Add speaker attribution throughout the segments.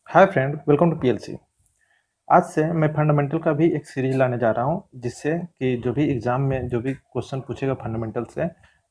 Speaker 1: Hi friend, welcome to PLC. आज से मैं फंडामेंटल का भी एक सीरीज लाने जा रहा हूँ, जिससे कि जो भी एग्जाम में जो भी क्वेश्चन पूछेगा फंडामेंटल से,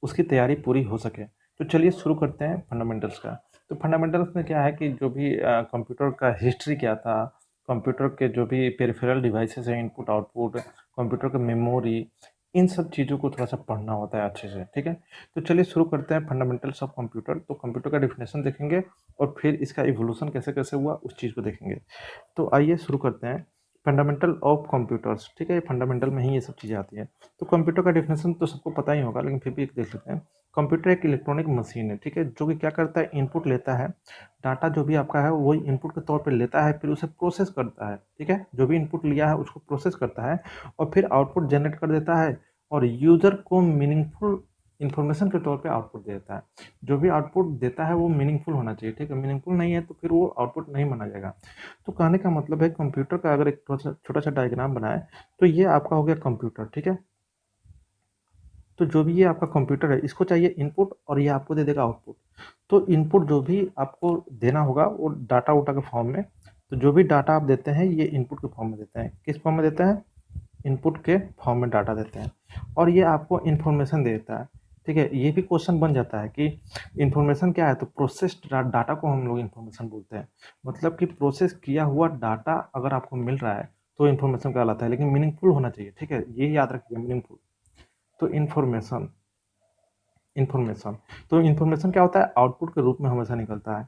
Speaker 1: उसकी तैयारी पूरी हो सके। तो चलिए शुरू करते हैं फंडामेंटल्स का। तो फंडामेंटल्स में क्या है कि जो भी कंप्यूटर का हिस्ट्री क्या था, कंप्यूटर के जो भी पेरिफेरल डिवाइसेस हैं, इनपुट आउटपुट, कंप्यूटर का मेमोरी, इन सब चीज़ों को थोड़ा सा पढ़ना होता है अच्छे से। ठीक है, तो चलिए शुरू करते हैं फंडामेंटल्स ऑफ कंप्यूटर। तो कंप्यूटर का डिफिनेशन देखेंगे और फिर इसका इवोल्यूशन कैसे कैसे हुआ उस चीज़ को देखेंगे। तो आइए शुरू करते हैं। फंडामेंटल ऑफ कंप्यूटर्स, ठीक है, ये फंडामेंटल में ही ये सब चीज़ें आती हैं। तो कंप्यूटर का डेफिनेशन तो सबको पता ही होगा, लेकिन फिर भी एक देख लेते हैं। कंप्यूटर एक इलेक्ट्रॉनिक मशीन है, ठीक है, जो कि क्या करता है, इनपुट लेता है, डाटा जो भी आपका है वही इनपुट के तौर पे लेता है, फिर उसे प्रोसेस करता है। ठीक है, जो भी इनपुट लिया है उसको प्रोसेस करता है और फिर आउटपुट जनरेट कर देता है और यूज़र को मीनिंगफुल इन्फॉर्मेशन के तौर पे आउटपुट देता है। जो भी आउटपुट देता है वो मीनिंगफुल होना चाहिए, ठीक है, मीनिंगफुल नहीं है तो फिर वो आउटपुट नहीं माना जाएगा। तो कहने का मतलब है, कंप्यूटर का अगर एक छोटा सा डायग्राम बनाए तो ये आपका हो गया कंप्यूटर। ठीक है, तो जो भी ये आपका कंप्यूटर है, इसको चाहिए इनपुट और ये आपको दे देगा आउटपुट। तो इनपुट जो भी आपको देना होगा वो डाटा उटा के फॉर्म में, तो जो भी डाटा आप देते हैं ये इनपुट के फॉर्म में देते हैं। किस फॉर्म में देते हैं? इनपुट के फॉर्म में डाटा देते हैं और ये आपको इन्फॉर्मेशन देता है। ठीक है, ये भी क्वेश्चन बन जाता है कि इन्फॉर्मेशन क्या है, तो प्रोसेस्ड डाटा को हम लोग इन्फॉर्मेशन बोलते हैं। मतलब कि प्रोसेस किया हुआ डाटा अगर आपको मिल रहा है तो इन्फॉर्मेशन कहलाता है, लेकिन मीनिंगफुल होना चाहिए। ठीक है, ये याद रखिए, मीनिंगफुल। तो इन्फॉर्मेशन, इन्फॉर्मेशन, तो इन्फॉर्मेशन क्या होता है, आउटपुट के रूप में हमेशा निकलता है।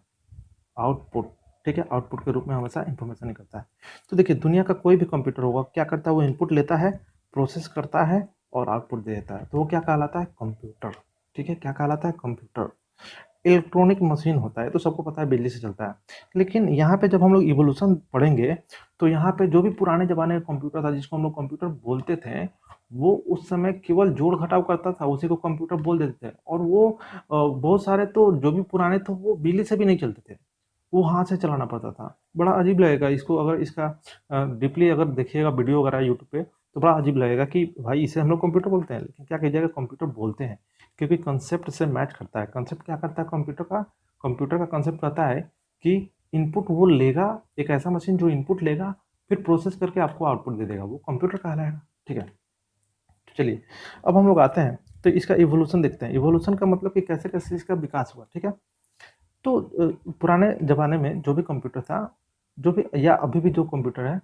Speaker 1: आउटपुट, ठीक है, आउटपुट के रूप में हमेशा इन्फॉर्मेशन निकलता है। तो देखिए, दुनिया का कोई भी कंप्यूटर होगा, क्या करता है, वो इनपुट लेता है, प्रोसेस करता है और आउटपुट दे देता है, तो वो क्या कहलाता है, कंप्यूटर। ठीक है, क्या कहलाता है, कंप्यूटर। इलेक्ट्रॉनिक मशीन होता है, तो सबको पता है बिजली से चलता है। लेकिन यहाँ पे जब हम लोग इवोल्यूशन पढ़ेंगे तो यहाँ पे जो भी पुराने ज़माने का कंप्यूटर था, जिसको हम लोग कंप्यूटर बोलते थे, वो उस समय केवल जोड़ घटाव करता था, उसी को कंप्यूटर बोल देते थे। और वो बहुत सारे तो जो भी पुराने थे वो बिजली से भी नहीं चलते थे, वो हाथ से चलाना पड़ता था। बड़ा अजीब लगेगा इसको, अगर इसका डीपली अगर देखिएगा वीडियो वगैरह यूट्यूब पे, तो बड़ा अजीब लगेगा कि भाई इसे हम लोग कंप्यूटर बोलते हैं, लेकिन क्या कीजिएगा, कंप्यूटर बोलते हैं क्योंकि कंसेप्ट से मैच करता है। कंसेप्ट क्या करता है कंप्यूटर का? कंप्यूटर का कंसेप्ट कहता है कि इनपुट वो लेगा, एक ऐसा मशीन जो इनपुट लेगा, फिर प्रोसेस करके आपको आउटपुट दे देगा, वो कंप्यूटर कहलाएगा। ठीक है, तो चलिए अब हम लोग आते हैं, तो इसका इवोल्यूशन देखते हैं। इवोल्यूशन का मतलब कि कैसे कैसे इसका विकास हुआ। ठीक है, तो पुराने ज़माने में जो भी कंप्यूटर था, जो भी या अभी भी जो कंप्यूटर है,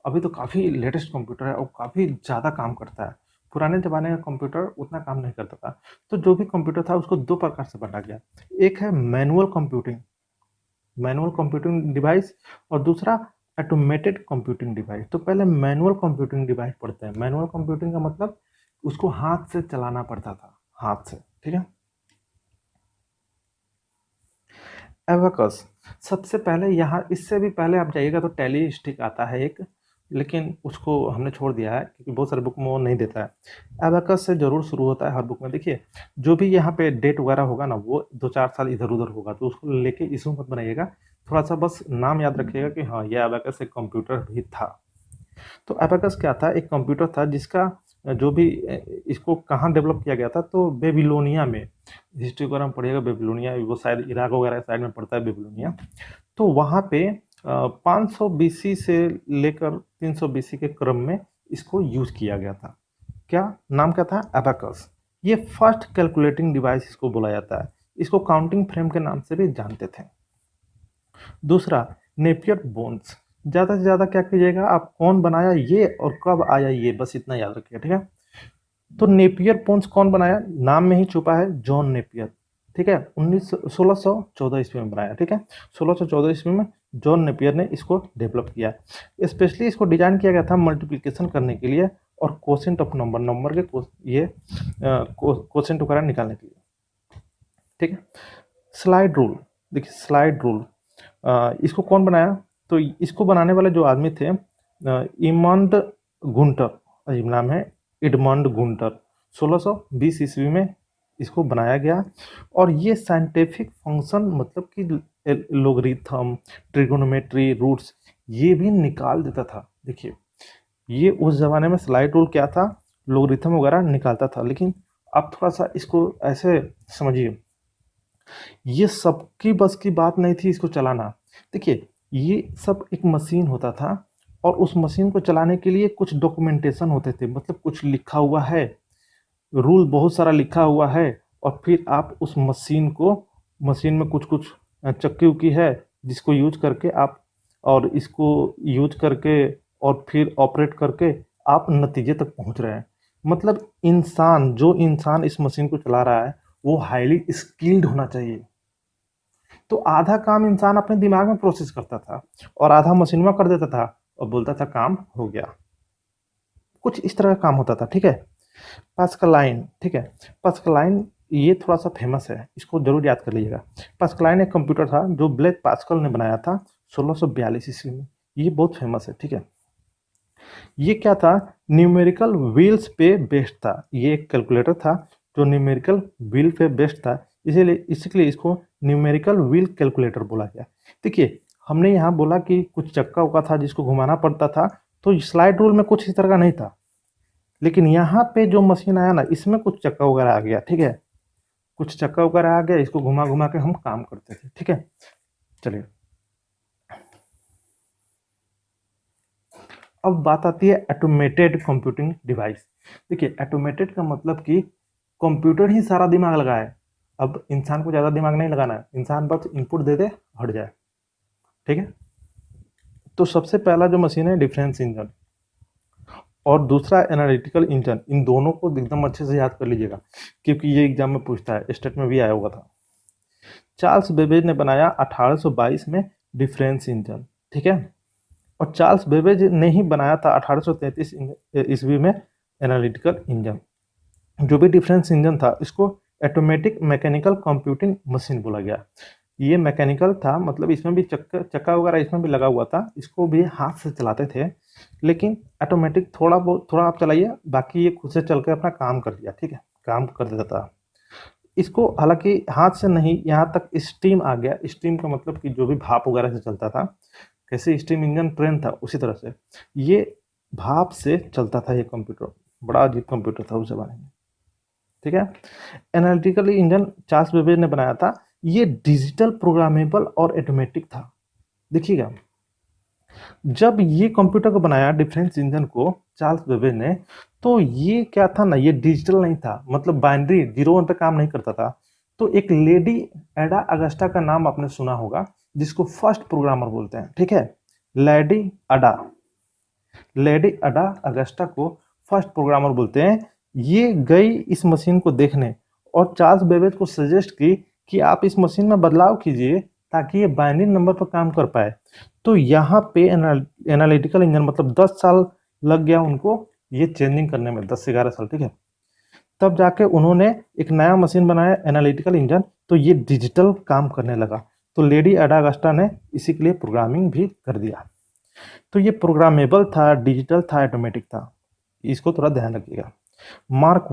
Speaker 1: अभी तो काफ़ी लेटेस्ट कंप्यूटर है और काफ़ी ज़्यादा काम करता है। पुराने ज़माने का कंप्यूटर उतना काम नहीं करता था। तो जो भी कंप्यूटर था उसको दो प्रकार से बांटा गया। एक है manual computing, manual computing device, और दूसरा ऑटोमेटेड कंप्यूटिंग डिवाइस। तो पहले मैनुअल कंप्यूटिंग डिवाइस पढ़ते हैं। मैनुअल कंप्यूटिंग का मतलब उसको हाथ से चलाना पड़ता था, हाथ से। ठीक है, एबाकस, सबसे पहले यहाँ, इससे भी पहले आप जाइएगा तो टैली स्टिक आता है एक, लेकिन उसको हमने छोड़ दिया है क्योंकि बहुत सारे बुक में वो नहीं देता है। एबाकस से ज़रूर शुरू होता है हर बुक में। देखिए, जो भी यहाँ पे डेट वगैरह होगा ना, वो 2-4 साल इधर उधर होगा, तो उसको लेके इशू मत बनाइएगा। थोड़ा सा बस नाम याद रखिएगा कि हाँ, ये एबाकस एक कंप्यूटर भी था। तो एबाकस क्या था, एक कंप्यूटर था जिसका जो भी इसको कहाँ डेवलप किया गया था, तो बेबीलोनिया में। हिस्ट्री को अगर हम पढ़िएगा, बेबीलोनिया वो शायद इराक वगैरह साइड में पड़ता है बेबीलोनिया। तो वहाँ पे 500 बीसी से लेकर 300 बीसी के क्रम में इसको यूज किया गया था। क्या नाम क्या था? एबाकस। ये फर्स्ट कैलकुलेटिंग डिवाइस इसको बोला जाता है। इसको काउंटिंग फ्रेम के नाम से भी जानते थे। दूसरा, नेपियर बोन्स। ज़्यादा से ज़्यादा क्या कीजिएगा, आप कौन बनाया ये और कब आया ये, बस इतना याद रखिएगा। ठीक है, तो नेपियर पोन्स कौन बनाया? नाम में ही छुपा है, जॉन नेपियर। ठीक है, 1614 ईस्वी में बनाया। ठीक है, 1614 ईस्वी में जॉन नेपियर ने इसको डेवलप किया। स्पेशली इसको डिजाइन किया गया था मल्टीप्लिकेशन करने के लिए और कोसेंट ऑफ नंबर, नंबर के ये कोसेंट वगैरह निकालने के लिए। ठीक है, स्लाइड रूल। देखिए, स्लाइड रूल इसको कौन बनाया? तो इसको बनाने वाले जो आदमी थे, इमंड गुंटर, अजीब नाम है, इडमंड गुंटर। 1620 ईस्वी में इसको बनाया गया और ये साइंटिफिक फंक्शन, मतलब कि लोगरिथम, ट्रिगोनोमेट्री, रूट्स, ये भी निकाल देता था। देखिए, ये उस जमाने में स्लाइड रूल क्या था, लोगरिथम वगैरह निकालता था। लेकिन आप थोड़ा सा इसको ऐसे समझिए, ये सबकी बस की बात नहीं थी इसको चलाना। देखिए, ये सब एक मशीन होता था और उस मशीन को चलाने के लिए कुछ डॉक्यूमेंटेशन होते थे, मतलब कुछ लिखा हुआ है, रूल बहुत सारा लिखा हुआ है, और फिर आप उस मशीन में कुछ कुछ चक्की उक्की है जिसको यूज करके आप, और इसको यूज करके और फिर ऑपरेट करके आप नतीजे तक पहुंच रहे हैं। मतलब जो इंसान इस मशीन को चला रहा है वो हाईली स्किल्ड होना चाहिए। तो आधा काम इंसान अपने दिमाग में प्रोसेस करता था और आधा मशीन में कर देता था और बोलता था काम हो गया। कुछ इस तरह का काम होता था, ठीक है। पास्कलाइन, ठीक है। पास्कलाइन ये थोड़ा सा फेमस है, इसको जरूर याद कर लीजिएगा। पास्कलाइन एक कंप्यूटर था जो ब्लेज पास्कल ने बनाया था 1642 ईस्वी में। ये बहुत फेमस है, ठीक है। ये क्या था, न्यूमेरिकल व्हील्स पे बेस्ड था। ये एक कैलकुलेटर था जो न्यूमेरिकल व्हील पे बेस्ड था, इसीलिए इसको न्यूमेरिकल व्हील कैलकुलेटर बोला गया। देखिए, हमने यहाँ बोला कि कुछ चक्का उक्का था जिसको घुमाना पड़ता था, तो स्लाइड रूल में कुछ इस तरह का नहीं था। लेकिन यहाँ पे जो मशीन आया ना, इसमें कुछ चक्का वगैरह आ गया, ठीक है। कुछ चक्का वगैरह आ गया, इसको घुमा घुमा के हम काम करते थे, ठीक है। चलिए, अब बात आती है ऑटोमेटेड कंप्यूटिंग डिवाइस। देखिए, ऑटोमेटेड का मतलब कि कंप्यूटर ही सारा दिमाग लगाए। अब इंसान को ज़्यादा दिमाग नहीं लगाना है, इंसान बस इनपुट दे दे, हट जाए, ठीक है। तो सबसे पहला जो मशीन है डिफरेंस इंजन, और दूसरा एनालिटिकल इंजन। इन दोनों को एकदम अच्छे से याद कर लीजिएगा क्योंकि ये एग्जाम में पूछता है, स्टेट में भी आया हुआ था। चार्ल्स बेबेज ने बनाया 1822 में डिफरेंस इंजन, ठीक है। और चार्ल्स बेबेज ने ही बनाया था 1833 ईस्वी में एनालिटिकल इंजन। जो भी डिफरेंस इंजन था इसको ऑटोमेटिक मैकेनिकल कंप्यूटिंग मशीन बोला गया। ये मैकेनिकल था, मतलब इसमें भी चक्का वगैरह इसमें भी लगा हुआ था, इसको भी हाथ से चलाते थे। लेकिन ऑटोमेटिक थोड़ा आप चलाइए, बाकी ये खुद से चल के अपना काम कर दिया, ठीक है, काम कर देता था। इसको हालांकि हाथ से नहीं, यहाँ तक स्टीम आ गया। स्टीम का मतलब कि जो भी भाप वगैरह से चलता था, कैसे स्टीम इंजन ट्रेन था उसी तरह से ये भाप से चलता था। ये कंप्यूटर बड़ा अजीब कंप्यूटर था उस जमाने में, ठीक है। एनालिटिकल इंजन चार्ल्स बेबेज ने बनाया था। ये डिजिटल, प्रोग्रामेबल और ऑटोमेटिक था। देखिएगा, जब ये कंप्यूटर को बनाया डिफरेंस इंजन को चार्ल्स बेबेज ने, तो ये क्या था ना, ये डिजिटल नहीं था, मतलब बाइनरी 0 1 पे काम नहीं करता था। तो एक लेडी एडा अगस्टा का नाम आपने सुना होगा, जिसको फर्स्ट प्रोग्रामर बोलते हैं, ठीक है। लेडी अडा, लेडी अडा अगस्टा को फर्स्ट प्रोग्रामर बोलते हैं। ये गई इस मशीन को देखने और चार्ल्स बेबेज को सजेस्ट की कि आप इस मशीन में बदलाव कीजिए ताकि ये बाइनरी नंबर पर काम कर पाए। तो यहाँ पे एनालिटिकल इंजन, मतलब 10 साल लग गया उनको ये चेंजिंग करने में, 10 से 11 साल, ठीक है। तब जाके उन्होंने एक नया मशीन बनाया एनालिटिकल इंजन, तो ये डिजिटल काम करने लगा। तो लेडी अडा अगस्टा ने इसी के लिए प्रोग्रामिंग भी कर दिया। तो ये प्रोग्रामेबल था, डिजिटल था, ऑटोमेटिक था। इसको थोड़ा ध्यान रखिएगा। मार्क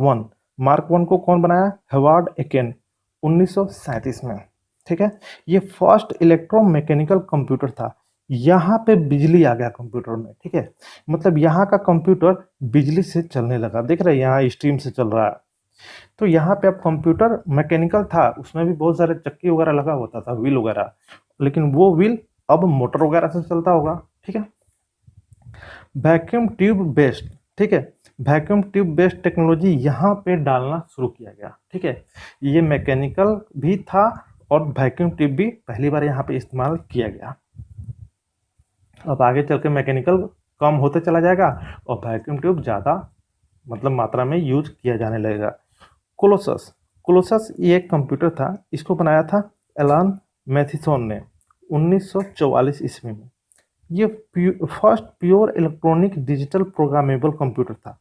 Speaker 1: 1 को कौन बनाया, हेवार्ड एकेन, 1937 में, ठीक है। ये फर्स्ट इलेक्ट्रोमैकेनिकल कंप्यूटर था। यहाँ पे बिजली आ गया कंप्यूटर में, ठीक है। मतलब यहाँ का कंप्यूटर बिजली से चलने लगा। देख रहे हैं यहाँ स्ट्रीम से चल रहा है। तो यहाँ पे अब कंप्यूटर मैकेनिकल था, उसमें भी बहुत सारे चक्की वगैरह लगा होता था, व्हील वगैरह, लेकिन वो व्हील अब मोटर वगैरह से चलता होगा, ठीक है। वैक्यूम ट्यूब बेस्ड, ठीक है। वैक्यूम ट्यूब बेस्ड टेक्नोलॉजी यहाँ पे डालना शुरू किया गया, ठीक है। ये मैकेनिकल भी था और वैक्यूम ट्यूब भी पहली बार यहाँ पे इस्तेमाल किया गया। अब आगे चल के मैकेनिकल कम होते चला जाएगा और वैक्यूम ट्यूब ज़्यादा, मतलब मात्रा में यूज किया जाने लगेगा। कोलोसस ये एक कंप्यूटर था, इसको बनाया था एलन मैथिसन ने 1944 ईस्वी में। ये first pure electronic digital programmable computer था।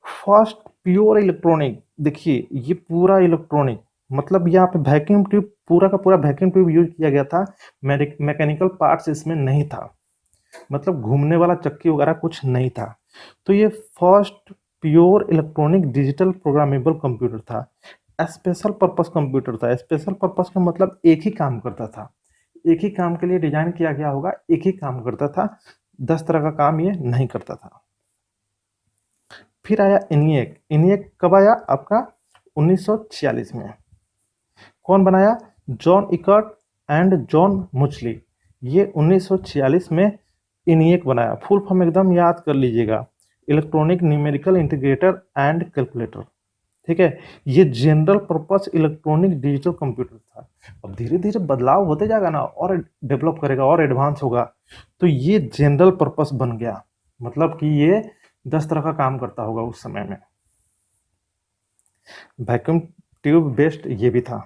Speaker 1: फर्स्ट प्योर इलेक्ट्रॉनिक, देखिए ये पूरा इलेक्ट्रॉनिक, मतलब यहाँ पे वैक्यूम ट्यूब, पूरा का पूरा वैक्यूम ट्यूब यूज किया गया था। मैकेनिकल पार्ट्स इसमें नहीं था, मतलब घूमने वाला चक्की वगैरह कुछ नहीं था। तो ये first pure electronic digital programmable computer था। स्पेशल पर्पस कंप्यूटर था। स्पेशल पर्पस का मतलब एक ही काम करता था, एक ही काम के लिए डिजाइन किया गया होगा, एक ही काम करता था, 10 तरह का काम ये नहीं करता था। फिर आया ENIAC। ENIAC कब आया आपका, 1946 में। कौन बनाया, जॉन इकर्ट एंड जॉन मुचली। ये 1946 में ENIAC बनाया। फुल फॉर्म एकदम याद कर लीजिएगा, electronic numerical integrator and calculator. ठीक है, ये general purpose electronic digital computer था। अब धीरे धीरे बदलाव होते जाएगा ना, और डेवलप करेगा और एडवांस होगा, तो ये जनरल पर्पस बन गया। मतलब कि ये 10 तरह का काम करता होगा उस समय में। वैक्यूम ट्यूब बेस्ड ये भी था।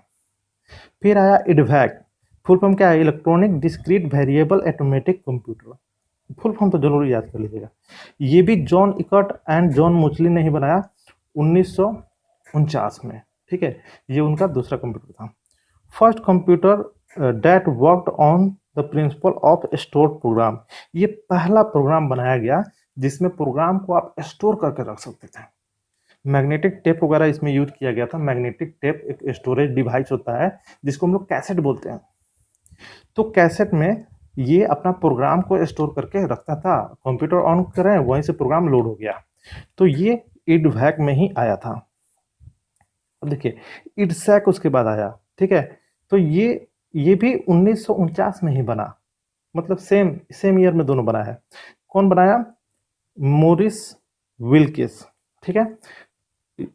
Speaker 1: फिर आया इडवैक। फुल फॉर्म क्या है? Electronic discrete variable automatic computer. Full form तो जरूर याद कर लीजिएगा। ये भी जॉन इकर्ट एंड जॉन मुचली ने ही बनाया 1949 में। ठीक है, ये उनका दूसरा कंप्यूटर था। First computer that worked on the principle of store programme. ये पहला प्रोग्राम बनाया गया जिसमें प्रोग्राम को आप स्टोर करके रख सकते थे। मैग्नेटिक टेप वगैरह इसमें यूज किया गया था। मैग्नेटिक टेप एक स्टोरेज डिवाइस होता है जिसको हम लोग कैसेट बोलते हैं। तो कैसेट में ये अपना प्रोग्राम को स्टोर करके रखता था। कंप्यूटर ऑन करें, वहीं से प्रोग्राम लोड हो गया। तो ये इडवैक में ही आया था। अब देखिए, इडसैक उसके बाद आया। ठीक है, तो ये भी 1949 में ही बना। मतलब सेम ईयर में दोनों बना है। कौन बनाया? Morris Wilkes. ठीक है,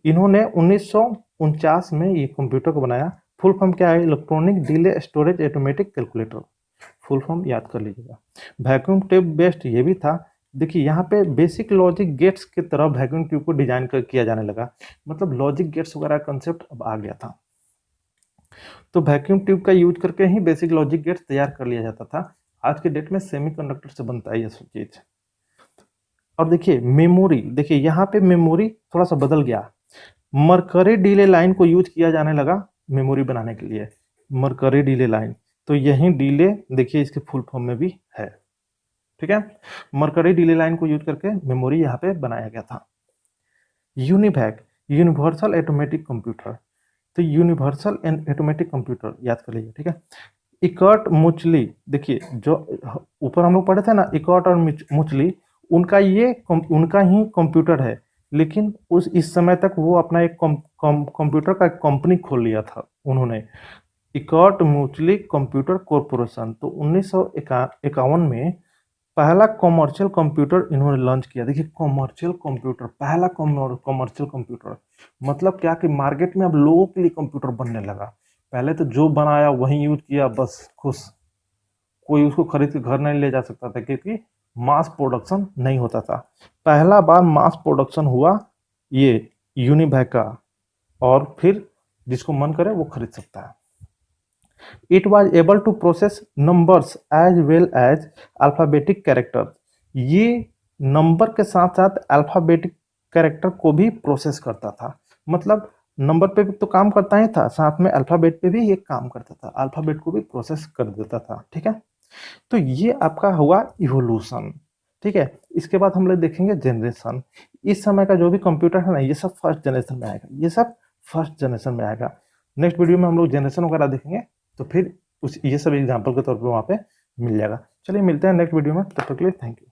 Speaker 1: इन्होंने 1949 में ये कंप्यूटर को बनाया। फुल फॉर्म क्या है? Electronic delay storage automatic calculator. Full form याद कर लीजिएगा। वैक्यूम ट्यूब बेस्ड ये भी था। देखिए, यहाँ पे बेसिक लॉजिक गेट्स की तरह वैक्यूम ट्यूब को डिजाइन किया जाने लगा। मतलब लॉजिक गेट्स वगैरह कंसेप्ट अब आ गया था। तो वैक्यूम ट्यूब का यूज करके ही बेसिक लॉजिक गेट्स तैयार कर लिया जाता था। आज के डेट में सेमीकंडक्टर से बनता है ये सब चीज। और देखिए मेमोरी, देखिए यहाँ पे मेमोरी थोड़ा सा बदल गया। मरकरी डिले लाइन को यूज किया जाने लगा मेमोरी बनाने के लिए। मरकरी डिले लाइन, तो यही डिले देखिए इसके फुल फॉर्म में भी है। ठीक है, मरकरी डिले लाइन को यूज करके मेमोरी यहाँ पे बनाया गया था। UNIVAC, universal automatic computer. तो यूनिवर्सल एंड ऑटोमेटिक कंप्यूटर याद कर लीजिए। ठीक है, इकर्ट मुचली, देखिए जो ऊपर हम लोग पढ़े थे ना, इकर्ट और मुचली, उनका ही कंप्यूटर है। लेकिन इस समय तक वो अपना एक कंप्यूटर का कंपनी खोल लिया था उन्होंने, इकर्ट मुचली कंप्यूटर कॉरपोरेशन। तो 1951 में पहला कमर्शियल कंप्यूटर इन्होंने लॉन्च किया। देखिए कमर्शियल कंप्यूटर, पहला कमर्शियल कंप्यूटर, मतलब क्या कि मार्केट में अब लोगों के लिए कंप्यूटर बनने लगा। पहले तो जो बनाया वही यूज किया, बस खुश। कोई उसको खरीद के घर नहीं ले जा सकता था क्योंकि मास प्रोडक्शन नहीं होता था। पहला बार मास प्रोडक्शन हुआ ये यूनिवैक का, और फिर जिसको मन करे वो खरीद सकता है। It was able to process numbers as well as alphabetic characters। ये नंबर के साथ साथ अल्फाबेटिक कैरेक्टर को भी प्रोसेस करता था। मतलब नंबर पे भी तो काम करता ही था, साथ में अल्फाबेट पे भी ये काम करता था, अल्फाबेट को भी प्रोसेस कर देता था। ठीक है, तो ये आपका हुआ इवोल्यूशन। ठीक है, इसके बाद हम लोग देखेंगे जनरेशन। इस समय का जो भी कंप्यूटर है ना, ये सब फर्स्ट जनरेशन में आएगा, ये सब फर्स्ट जनरेशन में आएगा। नेक्स्ट वीडियो में हम लोग जनरेशन वगैरह देखेंगे, तो फिर उस ये सब एग्जाम्पल के तौर पर वहाँ पे मिल जाएगा। चलिए मिलते हैं नेक्स्ट वीडियो में, तब तक के लिए थैंक यू।